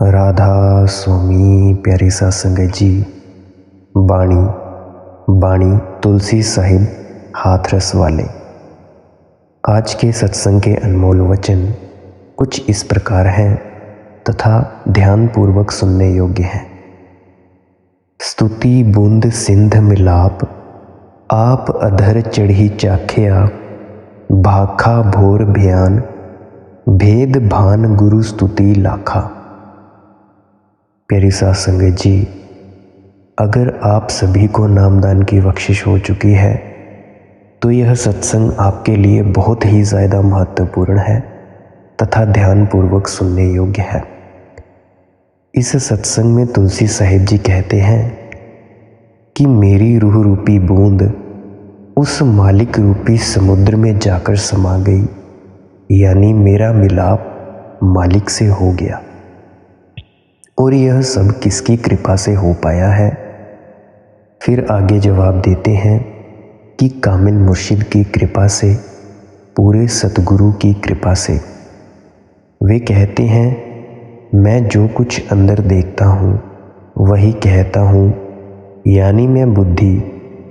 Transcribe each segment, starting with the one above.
राधा स्वामी प्यारे सत्संगत जी। बाणी तुलसी साहिब हाथरस वाले। आज के सत्संग के अनमोल वचन कुछ इस प्रकार हैं तथा ध्यानपूर्वक सुनने योग्य हैं। स्तुति बूंद सिंध मिलाप, आप अधर चढ़ी चाख्या, भाखा भोर भयान, भेद भान गुरु स्तुति लाखा। प्यारी सत्संगत जी, अगर आप सभी को नामदान की बख्शिश हो चुकी है तो यह सत्संग आपके लिए बहुत ही ज़्यादा महत्वपूर्ण है तथा ध्यानपूर्वक सुनने योग्य है। इस सत्संग में तुलसी साहिब जी कहते हैं कि मेरी रूह रूपी बूंद उस मालिक रूपी समुद्र में जाकर समा गई, यानी मेरा मिलाप मालिक से हो गया। और यह सब किसकी कृपा से हो पाया है? फिर आगे जवाब देते हैं कि कामिल मुर्शिद की कृपा से, पूरे सतगुरु की कृपा से। वे कहते हैं, मैं जो कुछ अंदर देखता हूँ वही कहता हूँ, यानी मैं बुद्धि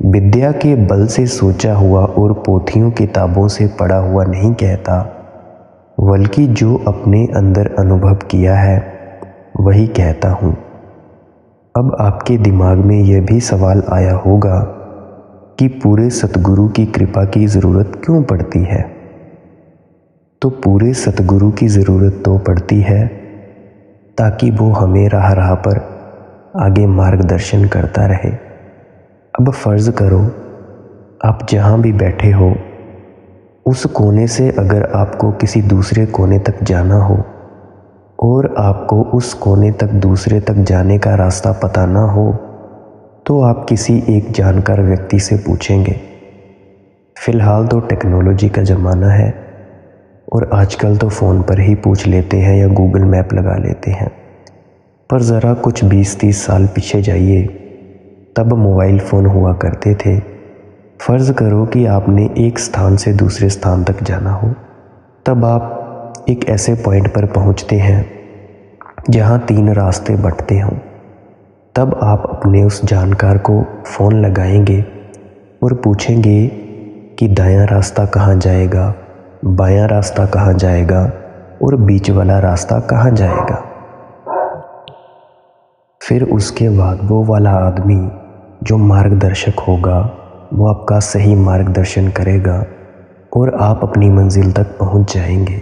विद्या के बल से सोचा हुआ और पोथियों किताबों से पढ़ा हुआ नहीं कहता, बल्कि जो अपने अंदर अनुभव किया है वही कहता हूँ। अब आपके दिमाग में यह भी सवाल आया होगा कि पूरे सतगुरु की कृपा की ज़रूरत क्यों पड़ती है? तो पूरे सतगुरु की ज़रूरत तो पड़ती है ताकि वो हमें राह पर आगे मार्गदर्शन करता रहे। अब फ़र्ज़ करो आप जहाँ भी बैठे हो, उस कोने से अगर आपको किसी दूसरे कोने तक जाना हो और आपको उस कोने तक दूसरे तक जाने का रास्ता पता ना हो तो आप किसी एक जानकार व्यक्ति से पूछेंगे। फ़िलहाल तो टेक्नोलॉजी का ज़माना है और आजकल तो फ़ोन पर ही पूछ लेते हैं या गूगल मैप लगा लेते हैं। पर ज़रा कुछ 20-30 साल पीछे जाइए, तब मोबाइल फ़ोन हुआ करते थे। फ़र्ज़ करो कि आपने एक स्थान से दूसरे स्थान तक जाना हो, तब आप एक ऐसे पॉइंट पर पहुंचते हैं जहां 3 रास्ते बंटते हों। तब आप अपने उस जानकार को फ़ोन लगाएंगे और पूछेंगे कि दायां रास्ता कहां जाएगा, बायां रास्ता कहां जाएगा और बीच वाला रास्ता कहां जाएगा। फिर उसके बाद वो वाला आदमी जो मार्गदर्शक होगा वो आपका सही मार्गदर्शन करेगा और आप अपनी मंजिल तक पहुंच जाएंगे।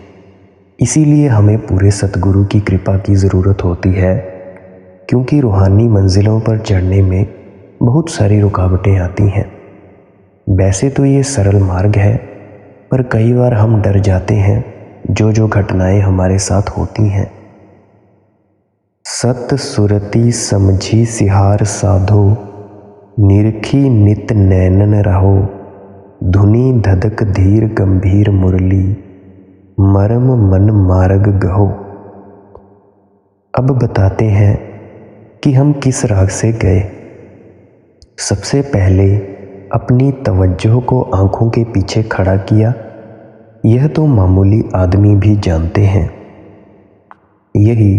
इसीलिए हमें पूरे सतगुरु की कृपा की ज़रूरत होती है, क्योंकि रूहानी मंजिलों पर चढ़ने में बहुत सारी रुकावटें आती हैं। वैसे तो ये सरल मार्ग है, पर कई बार हम डर जाते हैं जो घटनाएं हमारे साथ होती हैं। सत सुरति समझी सिहार साधो, निरखी नित नैनन रहो, धुनी धधक धीर गंभीर मुरली, मरम मन मार्ग गहो। अब बताते हैं कि हम किस राग से गए। सबसे पहले अपनी तवज्जो को आंखों के पीछे खड़ा किया। यह तो मामूली आदमी भी जानते हैं। यही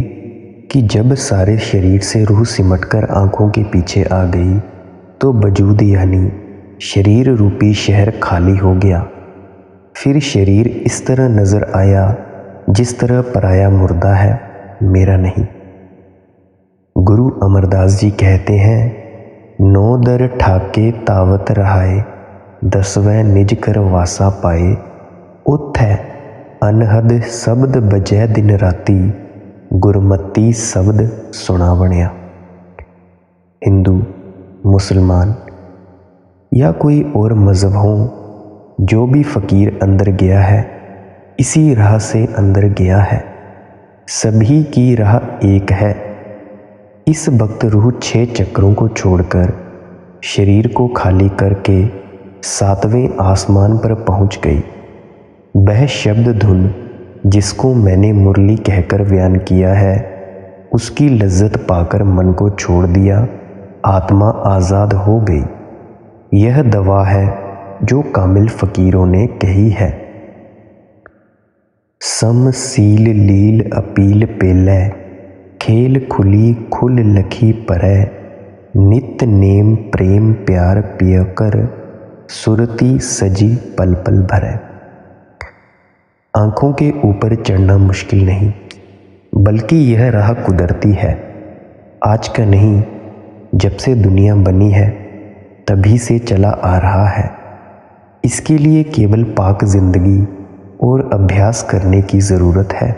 कि जब सारे शरीर से रूह सिमटकर आंखों के पीछे आ गई तो वजूद यानी शरीर रूपी शहर खाली हो गया। फिर शरीर इस तरह नज़र आया जिस तरह पराया मुर्दा है, मेरा नहीं। गुरु अमरदास जी कहते हैं, नो दर ठाके तावत रहाए, 10वें निज कर वासा पाए, उथै अनहद शब्द बजै दिन राती, गुरमती शब्द सुना बणिया। हिंदू, मुसलमान या कोई और मज़हब हो, जो भी फ़कीर अंदर गया है इसी राह से अंदर गया है। सभी की राह एक है। इस वक्त रूह 6 चक्रों को छोड़कर शरीर को खाली करके 7वें आसमान पर पहुंच गई। वह शब्द धुन जिसको मैंने मुरली कहकर बयान किया है, उसकी लज्जत पाकर मन को छोड़ दिया, आत्मा आज़ाद हो गई। यह दवा है जो कामिल फ़कीरों ने कही है। सम सील लील अपील पेलै, खेल खुली खुल लखी परै, नित नेम प्रेम प्यार पिय कर, सुरती सजी पल पल भरै। आँखों के ऊपर चढ़ना मुश्किल नहीं, बल्कि यह राह कुदरती है। आज का नहीं, जब से दुनिया बनी है तभी से चला आ रहा है। इसके लिए केवल पाक जिंदगी और अभ्यास करने की ज़रूरत है।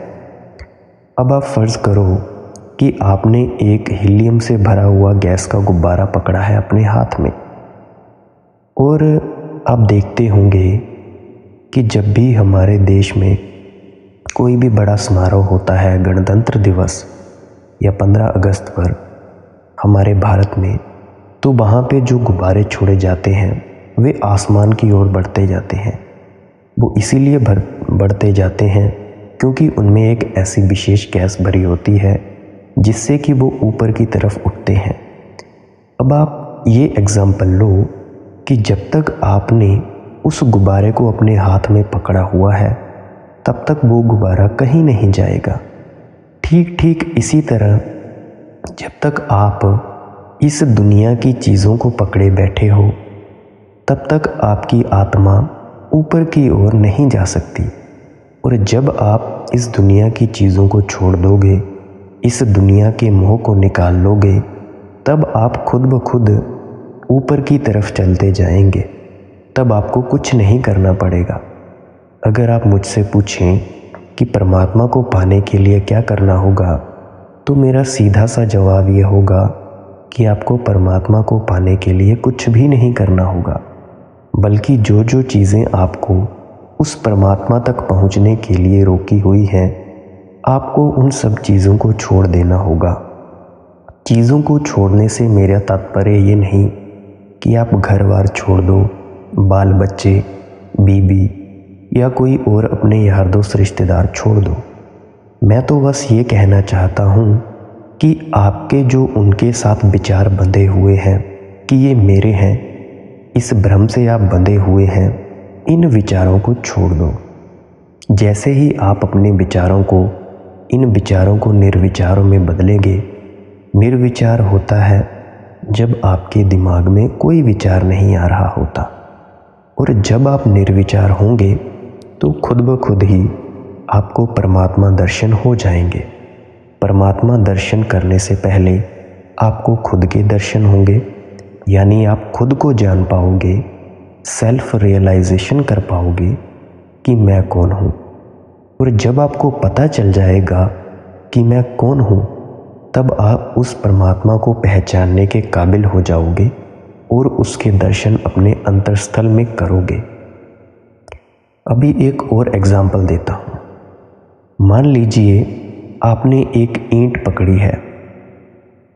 अब आप फ़र्ज़ करो कि आपने एक हीलियम से भरा हुआ गैस का गुब्बारा पकड़ा है अपने हाथ में, और आप देखते होंगे कि जब भी हमारे देश में कोई भी बड़ा समारोह होता है, गणतंत्र दिवस या 15 अगस्त पर हमारे भारत में, तो वहाँ पे जो गुब्बारे छोड़े जाते हैं वे आसमान की ओर बढ़ते जाते हैं। वो इसीलिए बढ़ते जाते हैं क्योंकि उनमें एक ऐसी विशेष गैस भरी होती है जिससे कि वो ऊपर की तरफ उठते हैं। अब आप ये एग्ज़ाम्पल लो कि जब तक आपने उस गुब्बारे को अपने हाथ में पकड़ा हुआ है तब तक वो गुब्बारा कहीं नहीं जाएगा। ठीक इसी तरह जब तक आप इस दुनिया की चीज़ों को पकड़े बैठे हो तब तक आपकी आत्मा ऊपर की ओर नहीं जा सकती, और जब आप इस दुनिया की चीज़ों को छोड़ दोगे, इस दुनिया के मोह को निकाल लोगे, तब आप खुद ब खुद ऊपर की तरफ चलते जाएंगे। तब आपको कुछ नहीं करना पड़ेगा। अगर आप मुझसे पूछें कि परमात्मा को पाने के लिए क्या करना होगा, तो मेरा सीधा सा जवाब ये होगा कि आपको परमात्मा को पाने के लिए कुछ भी नहीं करना होगा, बल्कि जो जो चीज़ें आपको उस परमात्मा तक पहुंचने के लिए रोकी हुई हैं, आपको उन सब चीज़ों को छोड़ देना होगा। चीज़ों को छोड़ने से मेरा तात्पर्य ये नहीं कि आप घर बार छोड़ दो, बाल बच्चे, बीबी या कोई और अपने यार दोस्त रिश्तेदार छोड़ दो। मैं तो बस ये कहना चाहता हूँ कि आपके जो उनके साथ विचार बंधे हुए हैं कि ये मेरे हैं, इस भ्रम से आप बंधे हुए हैं, इन विचारों को छोड़ दो। जैसे ही आप अपने विचारों को, इन विचारों को निर्विचारों में बदलेंगे। निर्विचार होता है जब आपके दिमाग में कोई विचार नहीं आ रहा होता, और जब आप निर्विचार होंगे तो खुद ब खुद ही आपको परमात्मा दर्शन हो जाएंगे। परमात्मा दर्शन करने से पहले आपको खुद के दर्शन होंगे, यानी आप खुद को जान पाओगे, सेल्फ रियलाइजेशन कर पाओगे कि मैं कौन हूँ। और जब आपको पता चल जाएगा कि मैं कौन हूँ, तब आप उस परमात्मा को पहचानने के काबिल हो जाओगे और उसके दर्शन अपने अंतरस्थल में करोगे। अभी एक और एग्जाम्पल देता हूँ। मान लीजिए आपने एक ईंट पकड़ी है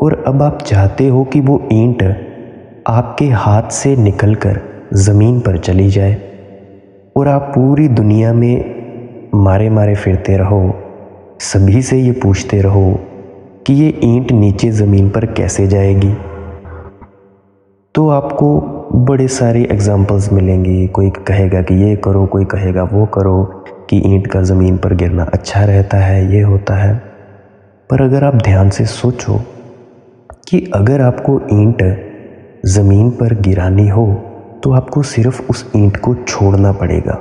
और अब आप चाहते हो कि वो ईंट आपके हाथ से निकलकर ज़मीन पर चली जाए, और आप पूरी दुनिया में मारे फिरते रहो, सभी से ये पूछते रहो कि ये ईंट नीचे ज़मीन पर कैसे जाएगी। तो आपको बड़े सारे एग्जाम्पल्स मिलेंगे। कोई कहेगा कि ये करो, कोई कहेगा वो करो, कि ईंट का ज़मीन पर गिरना अच्छा रहता है, ये होता है। पर अगर आप ध्यान से सोचो कि अगर आपको ईंट ज़मीन पर गिरानी हो तो आपको सिर्फ उस ईंट को छोड़ना पड़ेगा।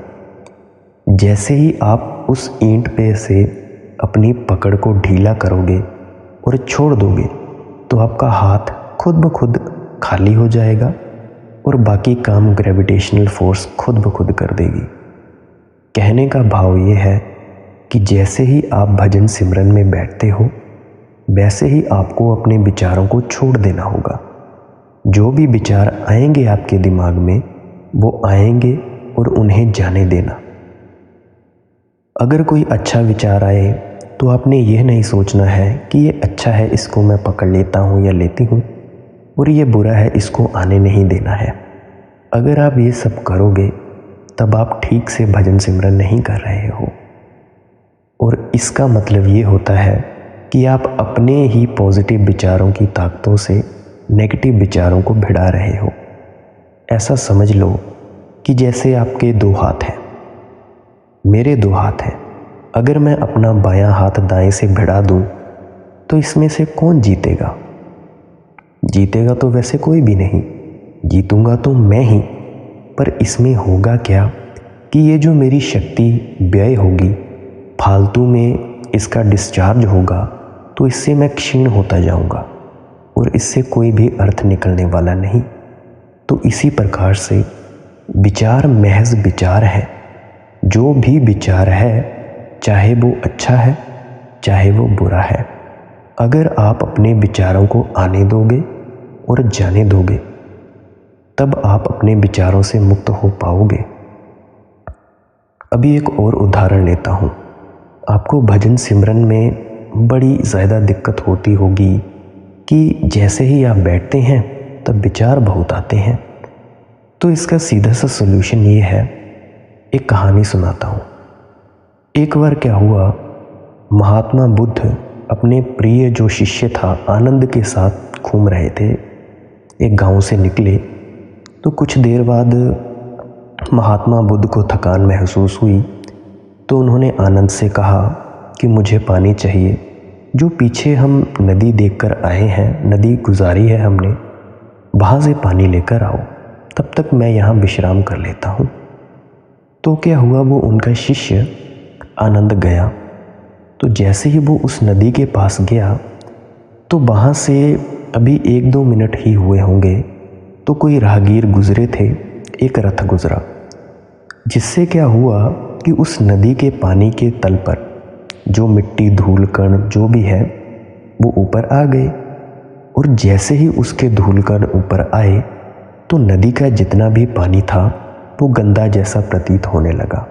जैसे ही आप उस ईंट पे से अपनी पकड़ को ढीला करोगे और छोड़ दोगे तो आपका हाथ खुद ब खुद खाली हो जाएगा और बाकी काम ग्रेविटेशनल फोर्स खुद ब खुद कर देगी। कहने का भाव ये है कि जैसे ही आप भजन सिमरन में बैठते हो, वैसे ही आपको अपने विचारों को छोड़ देना होगा। जो भी विचार आएंगे आपके दिमाग में, वो आएंगे और उन्हें जाने देना। अगर कोई अच्छा विचार आए तो आपने यह नहीं सोचना है कि ये अच्छा है, इसको मैं पकड़ लेता हूँ या लेती हूँ, और ये बुरा है, इसको आने नहीं देना है। अगर आप ये सब करोगे तब आप ठीक से भजन सिमरन नहीं कर रहे हो, और इसका मतलब ये होता है कि आप अपने ही पॉजिटिव विचारों की ताकतों से नेगेटिव विचारों को भिड़ा रहे हो। ऐसा समझ लो कि जैसे आपके दो हाथ हैं, मेरे दो हाथ हैं। अगर मैं अपना बायां हाथ दाएं से भिड़ा दूं तो इसमें से कौन जीतेगा? जीतेगा तो वैसे कोई भी नहीं, जीतूंगा तो मैं ही। पर इसमें होगा क्या कि ये जो मेरी शक्ति व्यय होगी, फालतू में इसका डिस्चार्ज होगा, तो इससे मैं क्षीण होता जाऊंगा और इससे कोई भी अर्थ निकलने वाला नहीं। तो इसी प्रकार से विचार महज विचार है। जो भी विचार है, चाहे वो अच्छा है चाहे वो बुरा है, अगर आप अपने विचारों को आने दोगे और जाने दोगे, तब आप अपने विचारों से मुक्त हो पाओगे। अभी एक और उदाहरण लेता हूँ। आपको भजन सिमरन में बड़ी ज़्यादा दिक्कत होती होगी कि जैसे ही आप बैठते हैं तब विचार बहुत आते हैं। तो इसका सीधा सा सलूशन ये है, एक कहानी सुनाता हूँ। एक बार क्या हुआ, महात्मा बुद्ध अपने प्रिय जो शिष्य था आनंद के साथ घूम रहे थे। एक गांव से निकले तो कुछ देर बाद महात्मा बुद्ध को थकान महसूस हुई, तो उन्होंने आनंद से कहा कि मुझे पानी चाहिए। जो पीछे हम नदी देखकर आए हैं, नदी गुजारी है हमने, वहाँ से पानी लेकर आओ, तब तक मैं यहाँ विश्राम कर लेता हूँ। तो क्या हुआ, वो उनका शिष्य आनंद गया। तो जैसे ही वो उस नदी के पास गया तो वहाँ से अभी 1-2 मिनट ही हुए होंगे तो कोई राहगीर गुजरे थे। एक रथ गुजरा, जिससे क्या हुआ कि उस नदी के पानी के तल पर जो मिट्टी धूल कण जो भी है वो ऊपर आ गए। और जैसे ही उसके धूल कण ऊपर आए तो नदी का जितना भी पानी था वो गंदा जैसा प्रतीत होने लगा।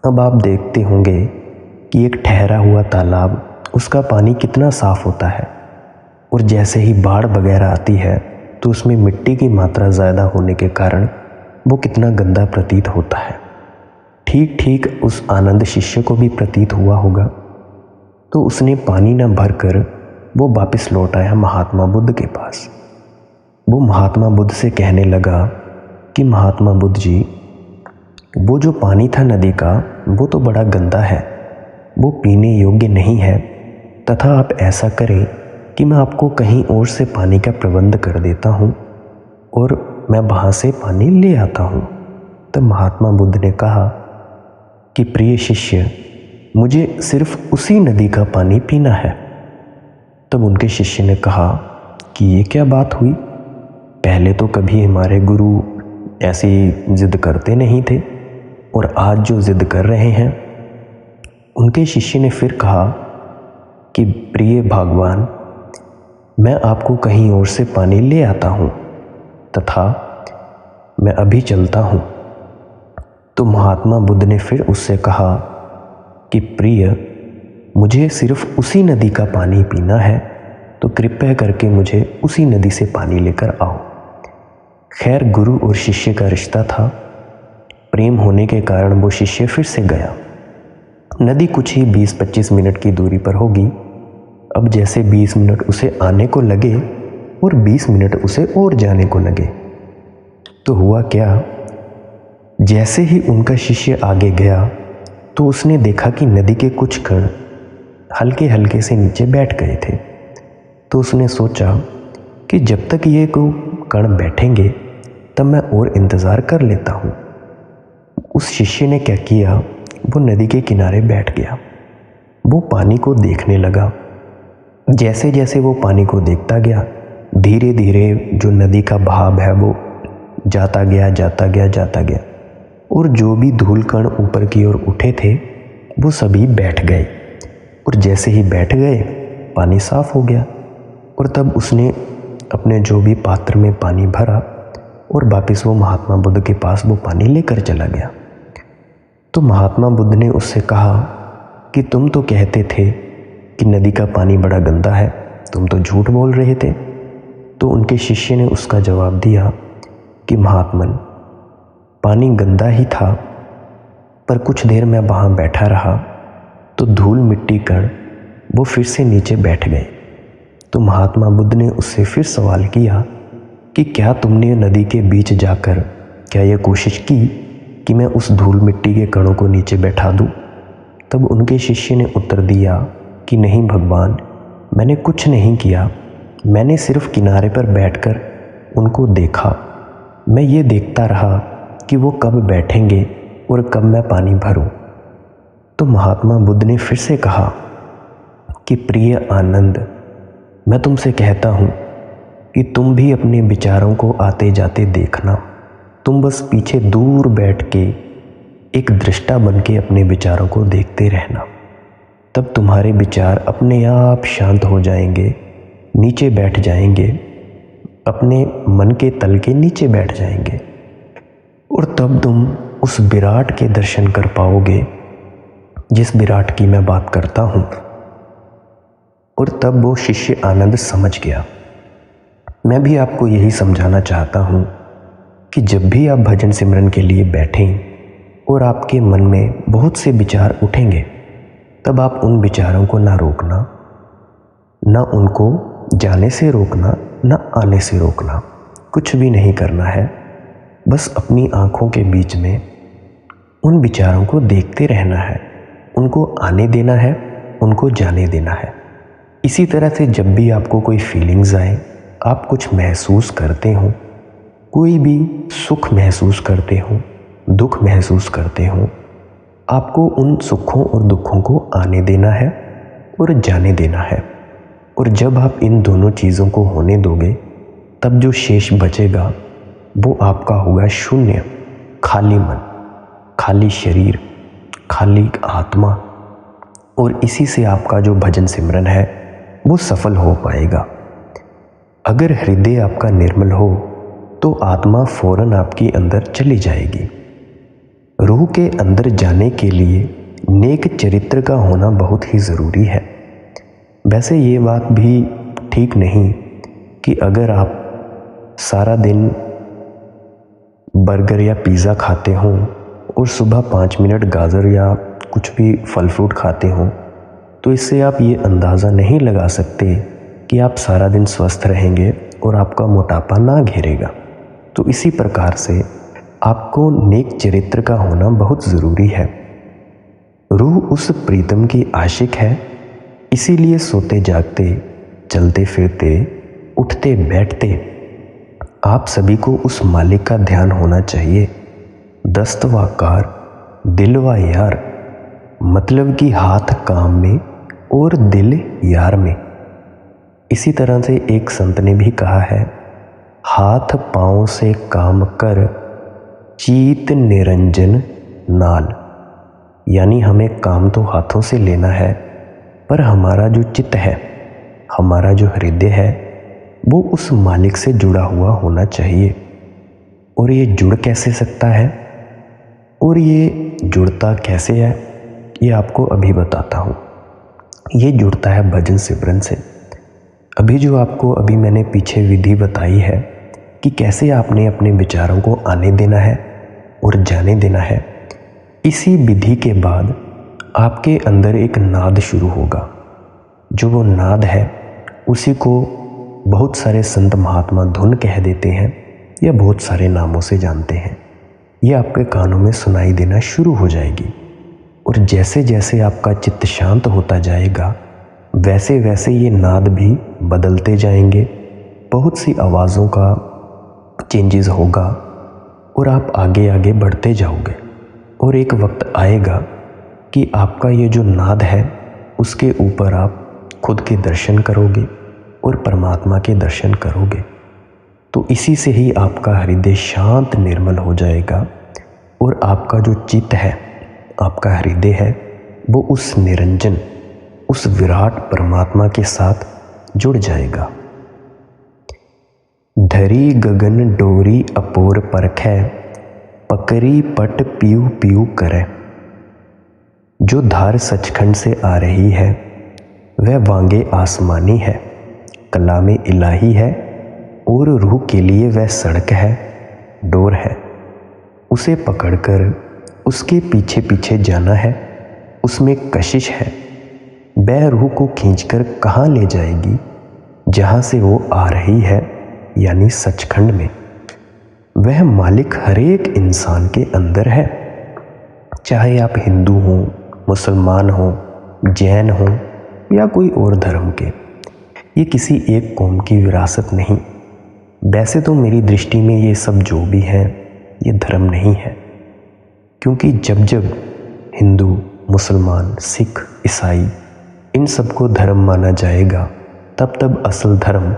अब आप देखते होंगे कि एक ठहरा हुआ तालाब, उसका पानी कितना साफ होता है, और जैसे ही बाढ़ वगैरह आती है तो उसमें मिट्टी की मात्रा ज़्यादा होने के कारण वो कितना गंदा प्रतीत होता है। ठीक ठीक उस आनंद शिष्य को भी प्रतीत हुआ होगा। तो उसने पानी न भर कर वो वापस लौट आया महात्मा बुद्ध के पास। वो महात्मा बुद्ध से कहने लगा कि महात्मा बुद्ध जी, वो जो पानी था नदी का वो तो बड़ा गंदा है, वो पीने योग्य नहीं है, तथा आप ऐसा करें कि मैं आपको कहीं और से पानी का प्रबंध कर देता हूँ और मैं वहाँ से पानी ले आता हूँ। तब महात्मा बुद्ध ने कहा कि प्रिय शिष्य, मुझे सिर्फ उसी नदी का पानी पीना है। तब उनके शिष्य ने कहा कि ये क्या बात हुई, पहले तो कभी हमारे गुरु ऐसी जिद करते नहीं थे और आज जो जिद कर रहे हैं। उनके शिष्य ने फिर कहा कि प्रिय भगवान, मैं आपको कहीं और से पानी ले आता हूँ तथा मैं अभी चलता हूँ। तो महात्मा बुद्ध ने फिर उससे कहा कि प्रिय, मुझे सिर्फ उसी नदी का पानी पीना है, तो कृपया करके मुझे उसी नदी से पानी लेकर आओ। खैर, गुरु और शिष्य का रिश्ता था, प्रेम होने के कारण वो शिष्य फिर से गया। नदी कुछ ही 20-25 मिनट की दूरी पर होगी। अब जैसे 20 मिनट उसे आने को लगे और 20 मिनट उसे और जाने को लगे, तो हुआ क्या, जैसे ही उनका शिष्य आगे गया तो उसने देखा कि नदी के कुछ कण हल्के हल्के से नीचे बैठ गए थे। तो उसने सोचा कि जब तक ये को कण बैठेंगे तब मैं और इंतज़ार कर लेता हूँ। उस शिष्य ने क्या किया, वो नदी के किनारे बैठ गया। वो पानी को देखने लगा। जैसे जैसे वो पानी को देखता गया, धीरे धीरे जो नदी का बहाव है वो जाता गया, और जो भी धूल कण ऊपर की ओर उठे थे वो सभी बैठ गए। और जैसे ही बैठ गए, पानी साफ हो गया। और तब उसने अपने जो भी पात्र में पानी भरा और वापस वो महात्मा बुद्ध के पास वो पानी लेकर चला गया। तो महात्मा बुद्ध ने उससे कहा कि तुम तो कहते थे कि नदी का पानी बड़ा गंदा है, तुम तो झूठ बोल रहे थे। तो उनके शिष्य ने उसका जवाब दिया कि महात्मन, पानी गंदा ही था, पर कुछ देर मैं वहाँ बैठा रहा तो धूल मिट्टी कण वो फिर से नीचे बैठ गए। तो महात्मा बुद्ध ने उससे फिर सवाल किया कि क्या तुमने नदी के बीच जाकर क्या यह कोशिश की कि मैं उस धूल मिट्टी के कणों को नीचे बैठा दूं? तब उनके शिष्य ने उत्तर दिया कि नहीं भगवान, मैंने कुछ नहीं किया, मैंने सिर्फ किनारे पर बैठकर उनको देखा। मैं ये देखता रहा कि वो कब बैठेंगे और कब मैं पानी भरूं। तो महात्मा बुद्ध ने फिर से कहा कि प्रिय आनंद, मैं तुमसे कहता हूँ कि तुम भी अपने विचारों को आते जाते देखना। तुम बस पीछे दूर बैठ के एक दृष्टा बन के अपने विचारों को देखते रहना। तब तुम्हारे विचार अपने आप शांत हो जाएंगे, नीचे बैठ जाएंगे, अपने मन के तल के नीचे बैठ जाएंगे, और तब तुम उस विराट के दर्शन कर पाओगे जिस विराट की मैं बात करता हूँ। और तब वो शिष्य आनंद समझ गया। मैं भी आपको यही समझाना चाहता हूँ कि जब भी आप भजन सिमरन के लिए बैठें और आपके मन में बहुत से विचार उठेंगे, तब आप उन विचारों को ना रोकना, ना उनको जाने से रोकना, ना आने से रोकना, कुछ भी नहीं करना है। बस अपनी आँखों के बीच में उन विचारों को देखते रहना है, उनको आने देना है, उनको जाने देना है। इसी तरह से जब भी आपको कोई फीलिंग्स आए, आप कुछ महसूस करते हो, कोई भी सुख महसूस करते हो, दुख महसूस करते हो, आपको उन सुखों और दुखों को आने देना है और जाने देना है। और जब आप इन दोनों चीज़ों को होने दोगे, तब जो शेष बचेगा वो आपका होगा शून्य, खाली मन, खाली शरीर, खाली आत्मा। और इसी से आपका जो भजन सिमरन है वो सफल हो पाएगा। अगर हृदय आपका निर्मल हो तो आत्मा फौरन आपके अंदर चली जाएगी। रूह के अंदर जाने के लिए नेक चरित्र का होना बहुत ही ज़रूरी है। वैसे ये बात भी ठीक नहीं कि अगर आप सारा दिन बर्गर या पिज़्ज़ा खाते हो और सुबह 5 मिनट गाजर या कुछ भी फल फ्रूट खाते हो, तो इससे आप ये अंदाज़ा नहीं लगा सकते कि आप सारा दिन स्वस्थ रहेंगे और आपका मोटापा ना घेरेगा। तो इसी प्रकार से आपको नेक चरित्र का होना बहुत ज़रूरी है। रूह उस प्रीतम की आशिक है, इसीलिए सोते जागते, चलते फिरते, उठते बैठते आप सभी को उस मालिक का ध्यान होना चाहिए। दस्त व कार, दिल व यार, मतलब कि हाथ काम में और दिल यार में। इसी तरह से एक संत ने भी कहा है, हाथ पाँव से काम कर, चीत निरंजन नाल। यानी हमें काम तो हाथों से लेना है, पर हमारा जो चित्त है, हमारा जो हृदय है, वो उस मालिक से जुड़ा हुआ होना चाहिए। और ये जुड़ कैसे सकता है और ये जुड़ता कैसे है, ये आपको अभी बताता हूँ। ये जुड़ता है भजन सिमरन से। अभी जो आपको अभी मैंने पीछे विधि बताई है कि कैसे आपने अपने विचारों को आने देना है और जाने देना है, इसी विधि के बाद आपके अंदर एक नाद शुरू होगा। जो वो नाद है उसी को बहुत सारे संत महात्मा धुन कह देते हैं या बहुत सारे नामों से जानते हैं। ये आपके कानों में सुनाई देना शुरू हो जाएगी। और जैसे जैसे आपका चित्त शांत होता जाएगा, वैसे वैसे ये नाद भी बदलते जाएंगे। बहुत सी आवाज़ों का चेंजेस होगा और आप आगे आगे बढ़ते जाओगे। और एक वक्त आएगा कि आपका ये जो नाद है उसके ऊपर आप खुद के दर्शन करोगे और परमात्मा के दर्शन करोगे। तो इसी से ही आपका हृदय शांत निर्मल हो जाएगा और आपका जो चित्त है, आपका हृदय है, वो उस निरंजन, उस विराट परमात्मा के साथ जुड़ जाएगा। धरी गगन डोरी अपोर परखै, पकरी पट पीऊ पीऊ करे। जो धार सचखंड से आ रही है वह वांगे आसमानी है, कलाम इलाही है और रूह के लिए वह सड़क है, डोर है। उसे पकड़कर उसके पीछे पीछे जाना है, उसमें कशिश है। वह रूह को खींचकर कहाँ ले जाएगी, जहाँ से वो आ रही है, यानी सचखंड में। वह मालिक हर एक इंसान के अंदर है, चाहे आप हिंदू हों, मुसलमान हों, जैन हों या कोई और धर्म के। ये किसी एक कौम की विरासत नहीं। वैसे तो मेरी दृष्टि में ये सब जो भी है ये धर्म नहीं है, क्योंकि जब जब हिंदू, मुसलमान, सिख, ईसाई इन सबको धर्म माना जाएगा तब तब असल धर्म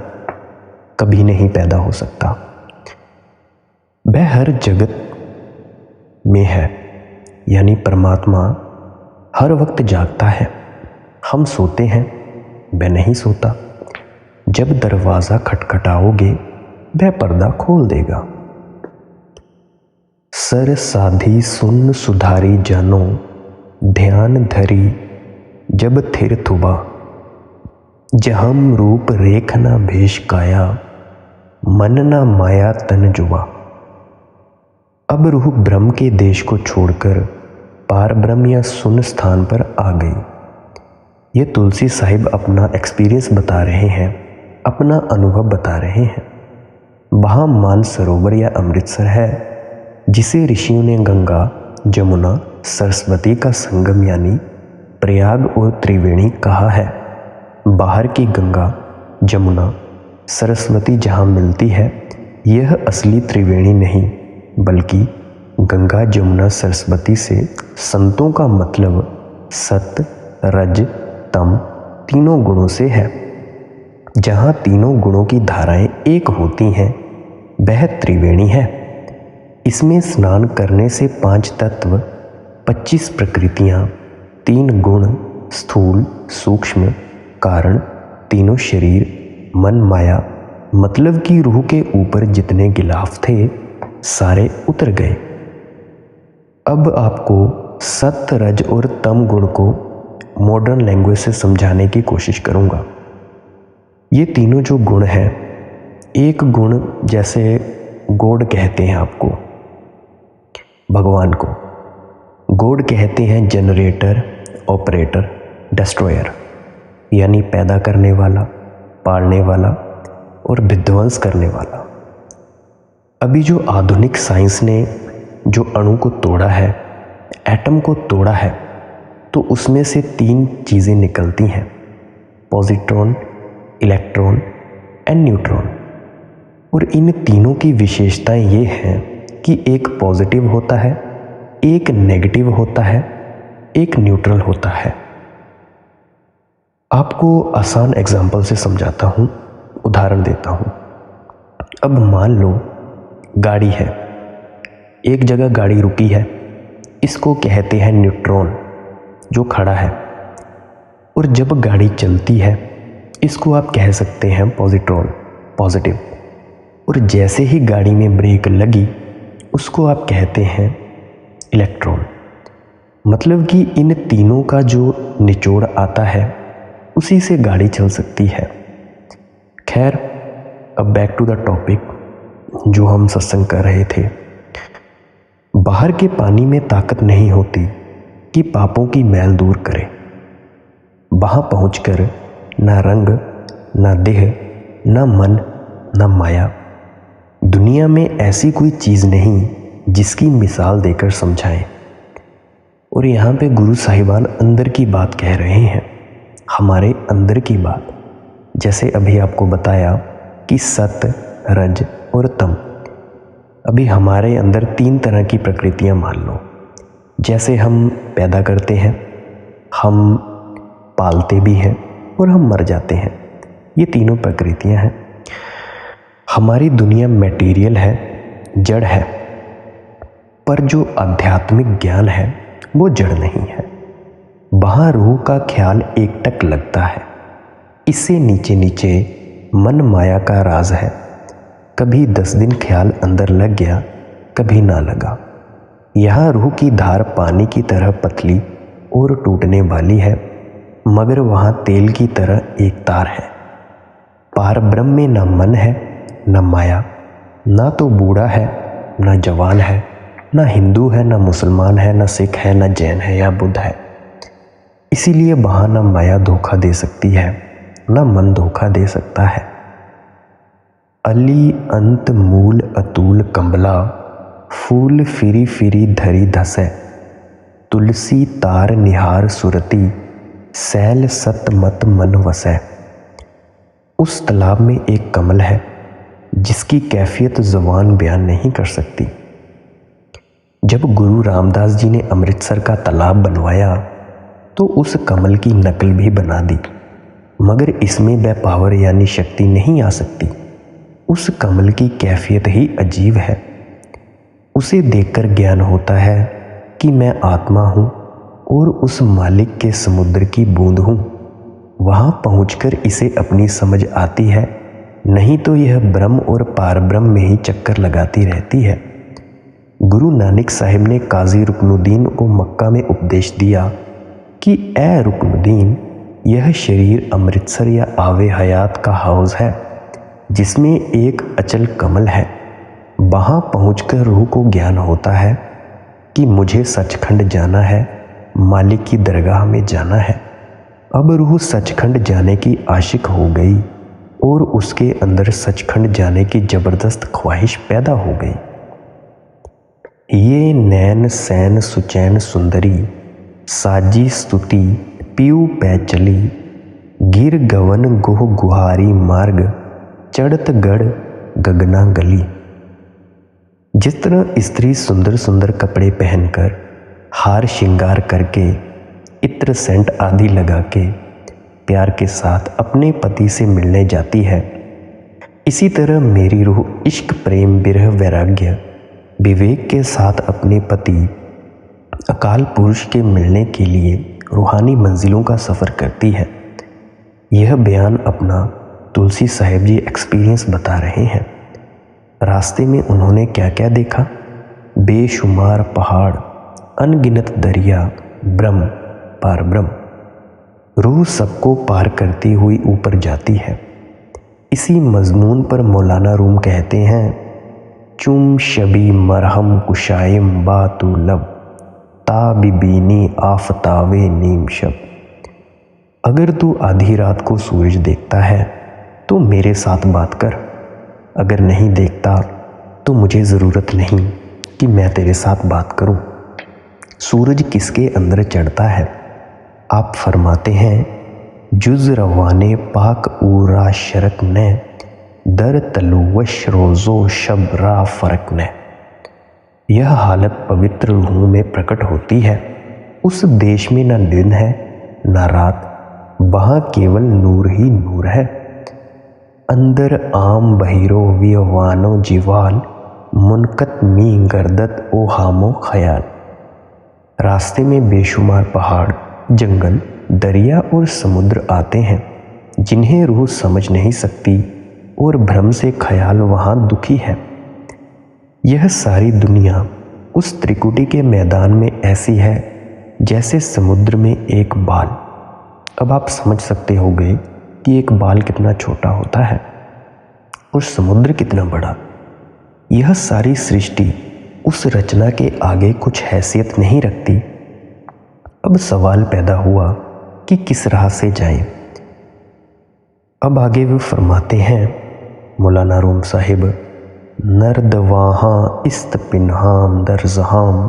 कभी नहीं पैदा हो सकता। वह हर जगत में है, यानी परमात्मा हर वक्त जागता है। हम सोते हैं, वह नहीं सोता। जब दरवाज़ा खटखटाओगे वह पर्दा खोल देगा। सर साधी सुन सुधारी जानो, ध्यान धरी जब थिर थुबा, जहम रूप रेख न भेष काया, मन न माया तन जुबा। अब रूह ब्रह्म के देश को छोड़कर पार ब्रह्म या सुन स्थान पर आ गई। ये तुलसी साहिब अपना एक्सपीरियंस बता रहे हैं, अपना अनुभव बता रहे हैं। वहाँ मानसरोवर या अमृतसर है, जिसे ऋषियों ने गंगा, जमुना, सरस्वती का संगम यानी प्रयाग और त्रिवेणी कहा है। बाहर की गंगा, जमुना, सरस्वती जहाँ मिलती है, यह असली त्रिवेणी नहीं, बल्कि गंगा, जमुना, सरस्वती से संतों का मतलब सत्य, रज, तम तीनों गुणों से है। जहाँ तीनों गुणों की धाराएं एक होती हैं वह त्रिवेणी है। इसमें स्नान करने से 5 तत्व, 25 प्रकृतियाँ, 3 गुण, स्थूल, सूक्ष्म, कारण, तीनों शरीर, मन, माया, मतलब कि रूह के ऊपर जितने गिलाफ थे सारे उतर गए। अब आपको सत्य, रज और तम गुण को मॉडर्न लैंग्वेज से समझाने की कोशिश करूँगा। ये तीनों जो गुण हैं, एक गुण जैसे गॉड कहते हैं आपको, भगवान को गॉड कहते हैं जनरेटर, ऑपरेटर, डिस्ट्रॉयर, यानी पैदा करने वाला, पालने वाला और विध्वंस करने वाला। अभी जो आधुनिक साइंस ने जो अणु को तोड़ा है, एटम को तोड़ा है, तो उसमें से 3 चीज़ें निकलती हैं, पॉजिट्रॉन, इलेक्ट्रॉन एंड न्यूट्रॉन। और इन तीनों की विशेषताएं ये हैं कि एक पॉजिटिव होता है, एक नेगेटिव होता है, एक न्यूट्रल होता है। आपको आसान एग्जाम्पल से समझाता हूँ, उदाहरण देता हूँ। अब मान लो गाड़ी है, एक जगह गाड़ी रुकी है, इसको कहते हैं न्यूट्रॉन जो खड़ा है। और जब गाड़ी चलती है इसको आप कह सकते हैं पॉजिट्रॉन, पॉजिटिव। और जैसे ही गाड़ी में ब्रेक लगी उसको आप कहते हैं इलेक्ट्रॉन। मतलब कि इन तीनों का जो निचोड़ आता है उसी से गाड़ी चल सकती है। खैर, अब बैक टू द टॉपिक जो हम सत्संग कर रहे थे। बाहर के पानी में ताकत नहीं होती कि पापों की मैल दूर करे। वहाँ पहुँचकर ना रंग, ना देह, ना मन, ना माया, दुनिया में ऐसी कोई चीज़ नहीं जिसकी मिसाल देकर समझाएं। और यहाँ पे गुरु साहिबान अंदर की बात कह रहे हैं, हमारे अंदर की बात। जैसे अभी आपको बताया कि सत्य, रज और तम। अभी हमारे अंदर 3 तरह की प्रकृतियाँ मान लो। जैसे हम पैदा करते हैं, हम पालते भी हैं और हम मर जाते हैं। ये तीनों प्रकृतियाँ हैं। हमारी दुनिया मटेरियल है, जड़ है, पर जो आध्यात्मिक ज्ञान है वो जड़ नहीं है। वहाँ रूह का ख्याल एकटक लगता है। इससे नीचे नीचे मन माया का राज है। कभी 10 दिन ख्याल अंदर लग गया, कभी ना लगा। यहाँ रूह की धार पानी की तरह पतली और टूटने वाली है, मगर वहाँ तेल की तरह एक तार है। पार ब्रह्म में न मन है, न माया, ना तो बूढ़ा है, ना जवान है, ना हिंदू है, ना मुसलमान है, ना सिख है, ना जैन है या बुद्ध है। इसीलिए वहाँ ना माया धोखा दे सकती है, ना मन धोखा दे सकता है। अली अंत मूल अतुल कंबला, फूल फिरी फिरी धरी धसै, तुलसी तार निहार सुरती, सैल सत मत मन वसै। उस तालाब में एक कमल है जिसकी कैफियत ज़ुबान बयान नहीं कर सकती। जब गुरु रामदास जी ने अमृतसर का तालाब बनवाया तो उस कमल की नकल भी बना दी, मगर इसमें वह पावर यानी शक्ति नहीं आ सकती। उस कमल की कैफियत ही अजीब है। उसे देखकर ज्ञान होता है कि मैं आत्मा हूँ और उस मालिक के समुद्र की बूंद हूँ। वहाँ पहुँचकर इसे अपनी समझ आती है, नहीं तो यह ब्रह्म और पारब्रह्म में ही चक्कर लगाती रहती है। गुरु नानक साहिब ने काजी रुकनुद्दीन को मक्का में उपदेश दिया कि ए रुकनुद्दीन, यह शरीर अमृतसर या आवे हयात का हाउस है जिसमें एक अचल कमल है। वहाँ पहुँचकर रूह को ज्ञान होता है कि मुझे सचखंड जाना है, मालिक की दरगाह में जाना है। अब रूह सचखंड जाने की आशिक हो गई और उसके अंदर सचखंड जाने की ज़बरदस्त ख्वाहिश पैदा हो गई। ये नैन सैन सुचैन सुंदरी, साजी स्तुति पीऊ पै चली, गिर गवन गुह गुहारी मार्ग, चढ़त गढ़ गगना गली। जिस तरह स्त्री सुंदर सुंदर कपड़े पहनकर, हार श्रृंगार करके, इत्र सेंट आदि लगा के प्यार के साथ अपने पति से मिलने जाती है, इसी तरह मेरी रूह इश्क प्रेम विरह वैराग्य विवेक के साथ अपने पति अकाल पुरुष के मिलने के लिए रूहानी मंजिलों का सफ़र करती है। यह बयान अपना तुलसी साहिब जी एक्सपीरियंस बता रहे हैं। रास्ते में उन्होंने क्या क्या देखा? बेशुमार पहाड़, अनगिनत दरिया, ब्रह्म पारब्रह्म। रूह सबको पार करती हुई ऊपर जाती है। इसी मजमून पर मौलाना रूम कहते हैं, चुम शबी मरहम कुशाइम बातु लब, ताबिबीनी आफतावे नीम शब। अगर तू आधी रात को सूरज देखता है तो मेरे साथ बात कर, अगर नहीं देखता तो मुझे ज़रूरत नहीं कि मैं तेरे साथ बात करूं। सूरज किसके अंदर चढ़ता है? आप फरमाते हैं, जुज़ रवाने पाक ऊरा शरक ने, दर तलुवश रोज़ो शब रा फ़र्क ने। यह हालत पवित्र रूहों में प्रकट होती है। उस देश में न दिन है न रात, वहाँ केवल नूर ही नूर है। अंदर आम बहिरो वियवानो जीवाल, मुनकत मी गर्दत ओ हामो ख्याल। रास्ते में बेशुमार पहाड़, जंगल, दरिया और समुद्र आते हैं जिन्हें रूह समझ नहीं सकती और भ्रम से ख्याल वहाँ दुखी है। यह सारी दुनिया उस त्रिकुटी के मैदान में ऐसी है जैसे समुद्र में एक बाल। अब आप समझ सकते होंगे कि एक बाल कितना छोटा होता है और समुद्र कितना बड़ा। यह सारी सृष्टि उस रचना के आगे कुछ हैसियत नहीं रखती। अब सवाल पैदा हुआ कि किस राह से जाएं। अब आगे वो फरमाते हैं मौलाना रूम साहिब, नर्द वहाँ इस्त पिन्हाम दरजहाम,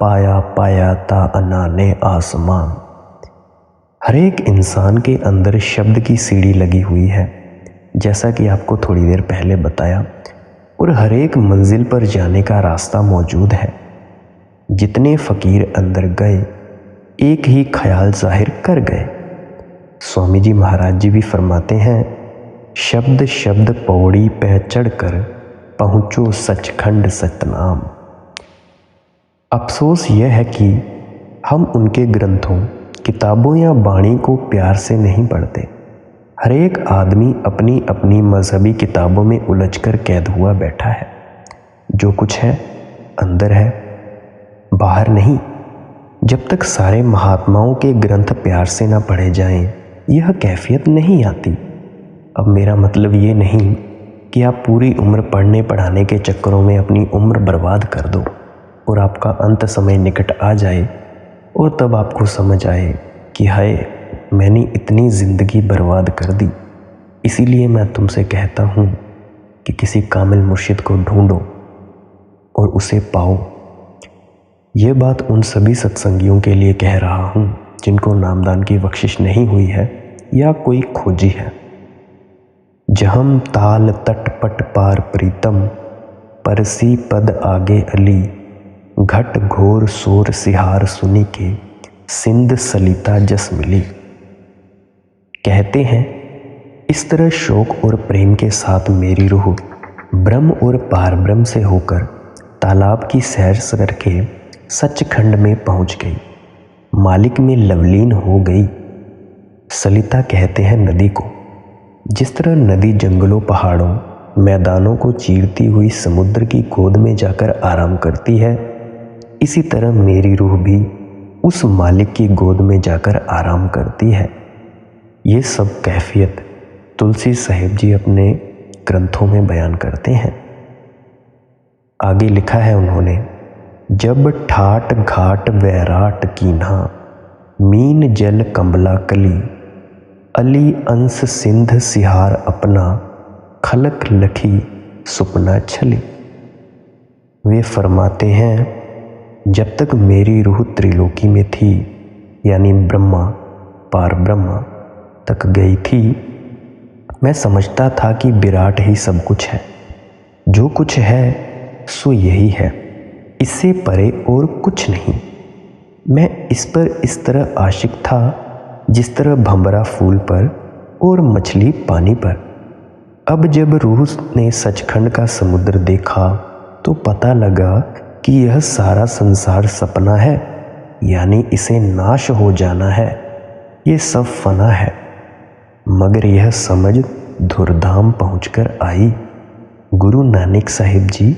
पाया पाया ता अनाने आसमान। हर एक इंसान के अंदर शब्द की सीढ़ी लगी हुई है, जैसा कि आपको थोड़ी देर पहले बताया, और हर एक मंजिल पर जाने का रास्ता मौजूद है। जितने फ़कीर अंदर गए एक ही ख्याल जाहिर कर गए। स्वामी जी महाराज जी भी फरमाते हैं, शब्द शब्द पौड़ी पे चढ़कर पहुँचो सचखंड सतनाम। अफसोस यह है कि हम उनके ग्रंथों, किताबों या बाणी को प्यार से नहीं पढ़ते। हर एक आदमी अपनी अपनी मजहबी किताबों में उलझकर कैद हुआ बैठा है। जो कुछ है अंदर है, बाहर नहीं। जब तक सारे महात्माओं के ग्रंथ प्यार से ना पढ़े जाएं, यह कैफियत नहीं आती। अब मेरा मतलब ये नहीं कि आप पूरी उम्र पढ़ने पढ़ाने के चक्करों में अपनी उम्र बर्बाद कर दो और आपका अंत समय निकट आ जाए और तब आपको समझ आए कि हाय, मैंने इतनी ज़िंदगी बर्बाद कर दी। इसीलिए मैं तुमसे कहता हूँ कि किसी कामिल मुर्शिद को ढूंढो और उसे पाओ। ये बात उन सभी सत्संगियों के लिए कह रहा हूँ जिनको नामदान की बख्शिश नहीं हुई है या कोई खोजी है। जहम ताल तट पट पार प्रीतम, परसी पद आगे अली, घट घोर सोर सिहार सुनी के, सिंध सलिता जस मिली। कहते हैं इस तरह शोक और प्रेम के साथ मेरी रूह ब्रह्म और पार ब्रह्म से होकर तालाब की सैर करके सचखंड में पहुंच गई, मालिक में लवलीन हो गई। सलिता कहते हैं नदी को। जिस तरह नदी जंगलों, पहाड़ों, मैदानों को चीरती हुई समुद्र की गोद में जाकर आराम करती है, इसी तरह मेरी रूह भी उस मालिक की गोद में जाकर आराम करती है। ये सब कैफियत तुलसी साहिब जी अपने ग्रंथों में बयान करते हैं। आगे लिखा है उन्होंने, जब ठाट घाट वैराट कीन्हा, मीन जल कमला कली, अली अंश सिंध सिहार अपना, खलक लखी सुपना छली। वे फरमाते हैं जब तक मेरी रूह त्रिलोकी में थी, यानी ब्रह्मा पार ब्रह्मा तक गई थी, मैं समझता था कि विराट ही सब कुछ है। जो कुछ है सो यही है, इससे परे और कुछ नहीं। मैं इस पर इस तरह आशिक था जिस तरह भंवरा फूल पर और मछली पानी पर। अब जब रूह ने सचखंड का समुद्र देखा तो पता लगा कि यह सारा संसार सपना है, यानी इसे नाश हो जाना है, ये सब फना है। मगर यह समझ धुरधाम पहुंचकर आई। गुरु नानक साहिब जी,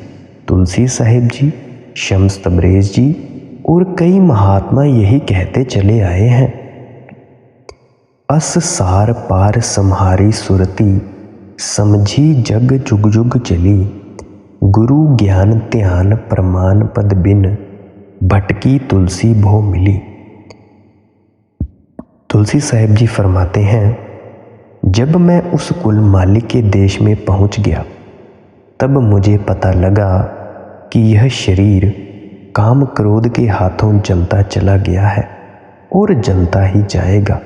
तुलसी साहिब जी, शम्स तबरेज जी और कई महात्मा यही कहते चले आए हैं। अस सार पार सम्हारी सुरती, समझी जग जुग जुग चली, गुरु ज्ञान ध्यान प्रमाण पद बिन, भटकी तुलसी भो मिली। तुलसी साहिब जी फरमाते हैं, जब मैं उस कुल मालिक के देश में पहुंच गया तब मुझे पता लगा कि यह शरीर काम क्रोध के हाथों जलता चला गया है और जलता ही जाएगा।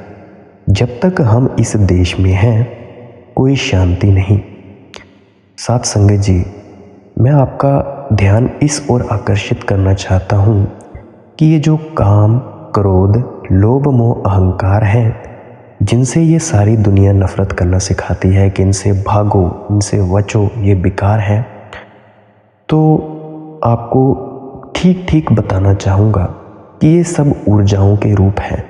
जब तक हम इस देश में हैं कोई शांति नहीं। साथ संगत जी, मैं आपका ध्यान इस ओर आकर्षित करना चाहता हूँ कि ये जो काम, क्रोध, लोभ, मोह, अहंकार हैं, जिनसे ये सारी दुनिया नफरत करना सिखाती है कि इनसे भागो, इनसे बचो, ये बेकार हैं, तो आपको ठीक ठीक बताना चाहूँगा कि ये सब ऊर्जाओं के रूप हैं।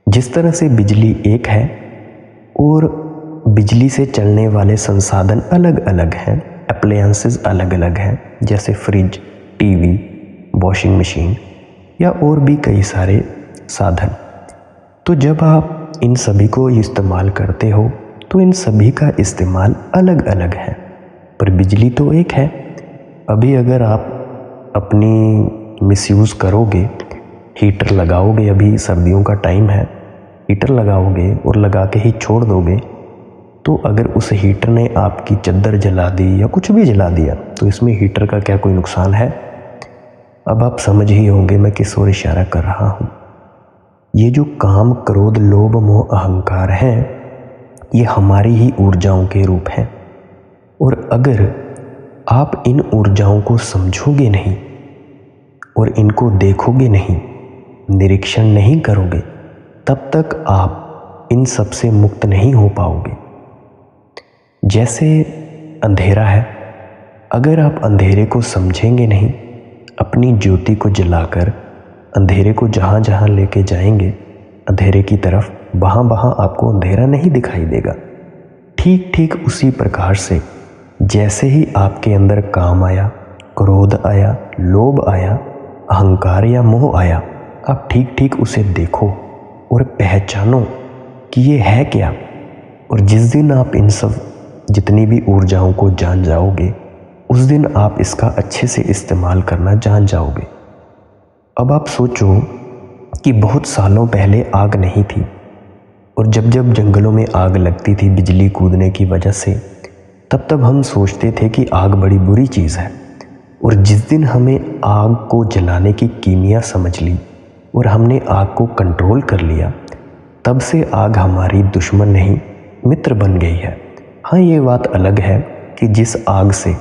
जिस तरह से बिजली एक है और बिजली से चलने वाले संसाधन अलग अलग हैं, अप्लायंसेस अलग अलग हैं, जैसे फ्रिज, टीवी, वॉशिंग मशीन या और भी कई सारे साधन। तो जब आप इन सभी को इस्तेमाल करते हो तो इन सभी का इस्तेमाल अलग अलग है, पर बिजली तो एक है। अभी अगर आप अपनी मिसयूज़ करोगे, हीटर लगाओगे, अभी सर्दियों का टाइम है, हीटर लगाओगे और लगा के ही छोड़ दोगे, तो अगर उस हीटर ने आपकी चद्दर जला दी या कुछ भी जला दिया तो इसमें हीटर का क्या कोई नुकसान है? अब आप समझ ही होंगे मैं किस ओर इशारा कर रहा हूँ। ये जो काम, क्रोध, लोभ, मोह, अहंकार हैं, ये हमारी ही ऊर्जाओं के रूप हैं। और अगर आप इन ऊर्जाओं को समझोगे नहीं और इनको देखोगे नहीं, निरीक्षण नहीं करोगे, तब तक आप इन सब से मुक्त नहीं हो पाओगे। जैसे अंधेरा है, अगर आप अंधेरे को समझेंगे नहीं, अपनी ज्योति को जलाकर अंधेरे को जहाँ जहाँ लेके जाएंगे अंधेरे की तरफ, वहाँ वहाँ आपको अंधेरा नहीं दिखाई देगा। ठीक ठीक उसी प्रकार से जैसे ही आपके अंदर काम आया, क्रोध आया, लोभ आया, अहंकार या मोह आया, आप ठीक ठीक उसे देखो और पहचानो कि ये है क्या। और जिस दिन आप इन सब जितनी भी ऊर्जाओं को जान जाओगे, उस दिन आप इसका अच्छे से इस्तेमाल करना जान जाओगे। अब आप सोचो कि बहुत सालों पहले आग नहीं थी, और जब जब जंगलों में आग लगती थी बिजली कूदने की वजह से, तब तब हम सोचते थे कि आग बड़ी बुरी चीज़ है। और जिस दिन हमें आग को जलाने की कीमिया समझ ली और हमने आग को कंट्रोल कर लिया, तब से आग हमारी दुश्मन नहीं मित्र बन गई है। हाँ, ये बात अलग है कि जिस आग से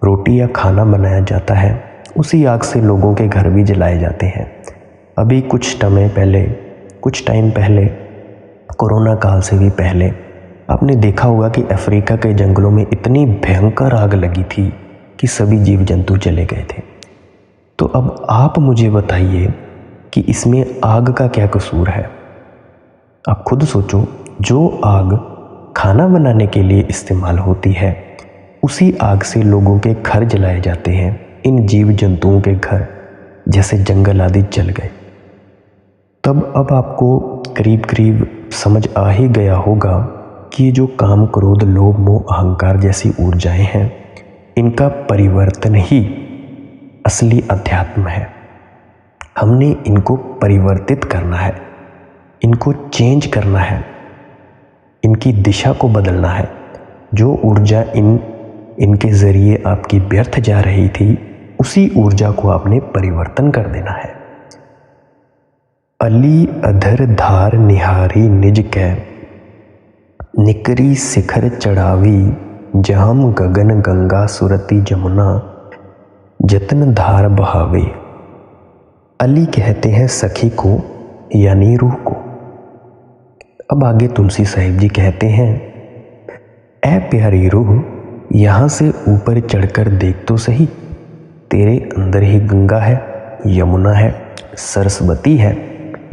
रोटी या खाना बनाया जाता है उसी आग से लोगों के घर भी जलाए जाते हैं। अभी कुछ टाइम पहले कोरोना काल से भी पहले आपने देखा होगा कि अफ्रीका के जंगलों में इतनी भयंकर आग लगी थी कि सभी जीव जंतु चले गए थे। तो अब आप मुझे बताइए कि इसमें आग का क्या कसूर है। आप खुद सोचो, जो आग खाना बनाने के लिए इस्तेमाल होती है उसी आग से लोगों के घर जलाए जाते हैं। इन जीव जंतुओं के घर जैसे जंगल आदि जल गए। तब अब आपको करीब करीब समझ आ ही गया होगा कि ये जो काम, क्रोध, लोभ, मोह, अहंकार जैसी ऊर्जाएं हैं, इनका परिवर्तन ही असली अध्यात्म है। हमने इनको परिवर्तित करना है, इनको चेंज करना है, इनकी दिशा को बदलना है। जो ऊर्जा इनके ज़रिए आपकी व्यर्थ जा रही थी उसी ऊर्जा को आपने परिवर्तन कर देना है। अली अधर धार निहारी निज कै, निकरी शिखर चढ़ावी जहम गगन गंगा सुरती जमुना जतन धार बहावे। अली कहते हैं सखी को यानी रूह को। अब आगे तुलसी साहिब जी कहते हैं, ऐ प्यारी रूह, यहाँ से ऊपर चढ़कर देख तो सही, तेरे अंदर ही गंगा है, यमुना है, सरस्वती है,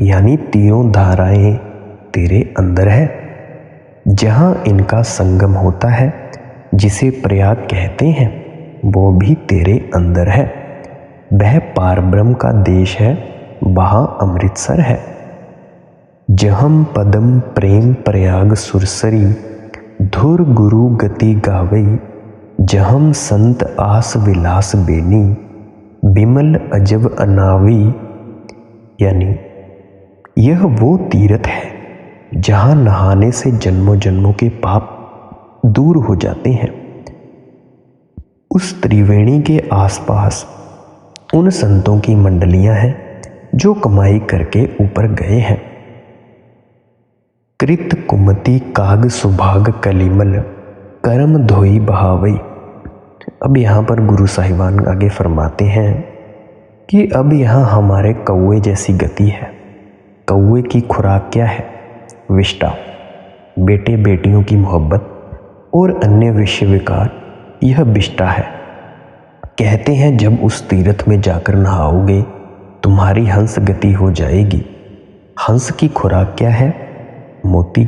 यानी तीनों धाराएं तेरे अंदर है। जहाँ इनका संगम होता है, जिसे प्रयाग कहते हैं, वो भी तेरे अंदर है। वह पारब्रह्म का देश है, वहाँ अमृतसर है। जहम पदम प्रेम प्रयाग सुरसरी, धुर गुरु गति गावई, जहम संत आस विलास बेनी, बिमल अजब अनावी। यानी यह वो तीर्थ है जहाँ नहाने से जन्मों जन्मों के पाप दूर हो जाते हैं। उस त्रिवेणी के आसपास उन संतों की मंडलियां हैं जो कमाई करके ऊपर गए हैं। कृत कुमति काग सुभाग कलिमल, करम धोई बहावई। अब यहाँ पर गुरु साहिबान आगे फरमाते हैं कि अब यहाँ हमारे कौवे जैसी गति है। कौवे की खुराक क्या है? विष्टा, बेटे बेटियों की मोहब्बत और अन्य विषय विकार, यह विष्टा है। कहते हैं जब उस तीर्थ में जाकर नहाओगे तुम्हारी हंस गति हो जाएगी। हंस की खुराक क्या है? मोती।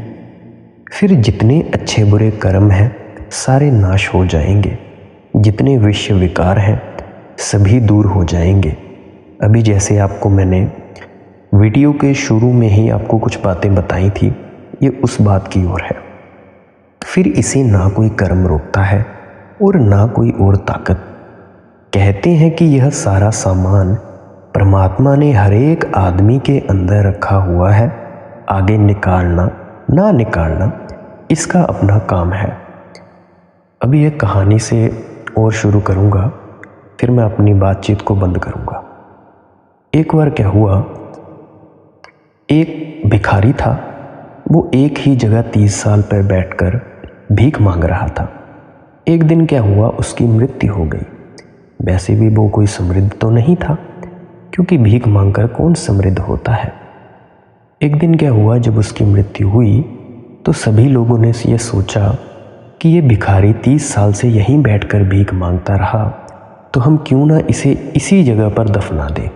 फिर जितने अच्छे बुरे कर्म हैं सारे नाश हो जाएंगे, जितने विषय विकार हैं सभी दूर हो जाएंगे। अभी जैसे आपको मैंने वीडियो के शुरू में ही आपको कुछ बातें बताई थी, ये उस बात की ओर है। फिर इसे ना कोई कर्म रोकता है और ना कोई और ताकत। कहते हैं कि यह सारा सामान परमात्मा ने हर एक आदमी के अंदर रखा हुआ है। आगे निकालना ना निकालना इसका अपना काम है। अभी यह कहानी से और शुरू करूँगा, फिर मैं अपनी बातचीत को बंद करूँगा। एक बार क्या हुआ, एक भिखारी था। वो एक ही जगह 30 साल पर बैठकर भीख मांग रहा था। एक दिन क्या हुआ, उसकी मृत्यु हो गई। वैसे भी वो कोई समृद्ध तो नहीं था, क्योंकि भीख मांगकर कौन समृद्ध होता है। एक दिन क्या हुआ, जब उसकी मृत्यु हुई तो सभी लोगों ने ये सोचा कि ये भिखारी 30 साल से यहीं बैठकर भीख मांगता रहा, तो हम क्यों ना इसे इसी जगह पर दफना दें।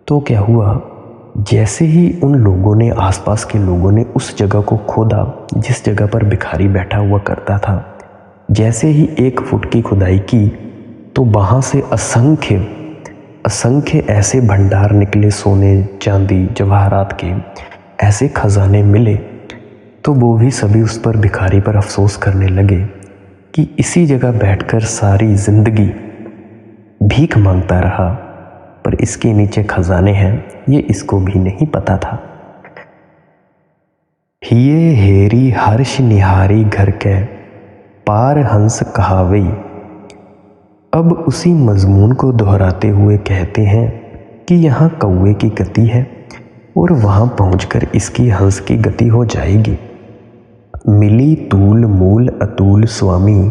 तो क्या हुआ, जैसे ही उन लोगों ने, आसपास के लोगों ने उस जगह को खोदा जिस जगह पर भिखारी बैठा हुआ करता था, जैसे ही 1 फुट की खुदाई की तो वहाँ से असंख्य ऐसे भंडार निकले, सोने चांदी जवाहरात के ऐसे खजाने मिले। तो वो भी सभी उस पर, भिखारी पर अफसोस करने लगे कि इसी जगह बैठकर सारी जिंदगी भीख मांगता रहा, पर इसके नीचे खजाने हैं ये इसको भी नहीं पता था। हिये हेरी हर्ष निहारी घर के, पार हंस कहावई। अब उसी मजमून को दोहराते हुए कहते हैं कि यहाँ कौवे की गति है और वहाँ पहुँचकर इसकी हंस की गति हो जाएगी। मिली तूल मूल अतुल स्वामी,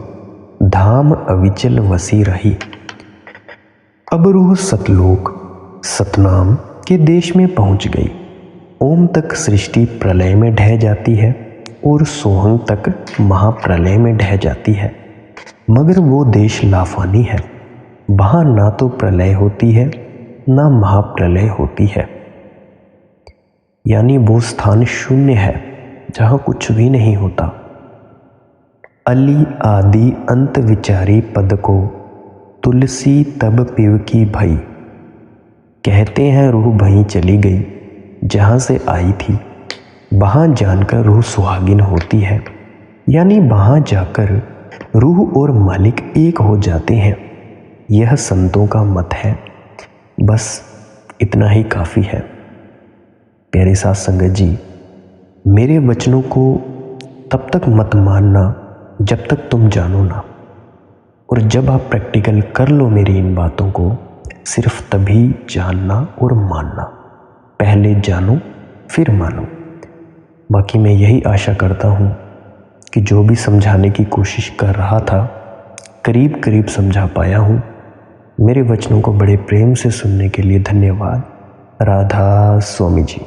धाम अविचल वसी रही। अब रूह सतलोक सतनाम के देश में पहुंच गई। ओम तक सृष्टि प्रलय में ढह जाती है और सोहंग तक महाप्रलय में ढह जाती है, मगर वो देश लाफानी है। वहाँ ना तो प्रलय होती है ना महाप्रलय होती है, यानी वो स्थान शून्य है जहाँ कुछ भी नहीं होता। अली आदि अंत विचारी पद को, तुलसी तब पिव की भई। कहते हैं रूह वहीं चली गई जहाँ से आई थी। वहाँ जानकर रूह सुहागिन होती है, यानी वहाँ जाकर रूह और मालिक एक हो जाते हैं। यह संतों का मत है। बस इतना ही काफ़ी है। प्यारे साथ संगत जी, मेरे वचनों को तब तक मत मानना जब तक तुम जानो ना, और जब आप प्रैक्टिकल कर लो मेरी इन बातों को, सिर्फ तभी जानना और मानना। पहले जानो फिर मानो। बाकी मैं यही आशा करता हूँ कि जो भी समझाने की कोशिश कर रहा था करीब करीब समझा पाया हूँ। मेरे वचनों को बड़े प्रेम से सुनने के लिए धन्यवाद। राधा स्वामी जी।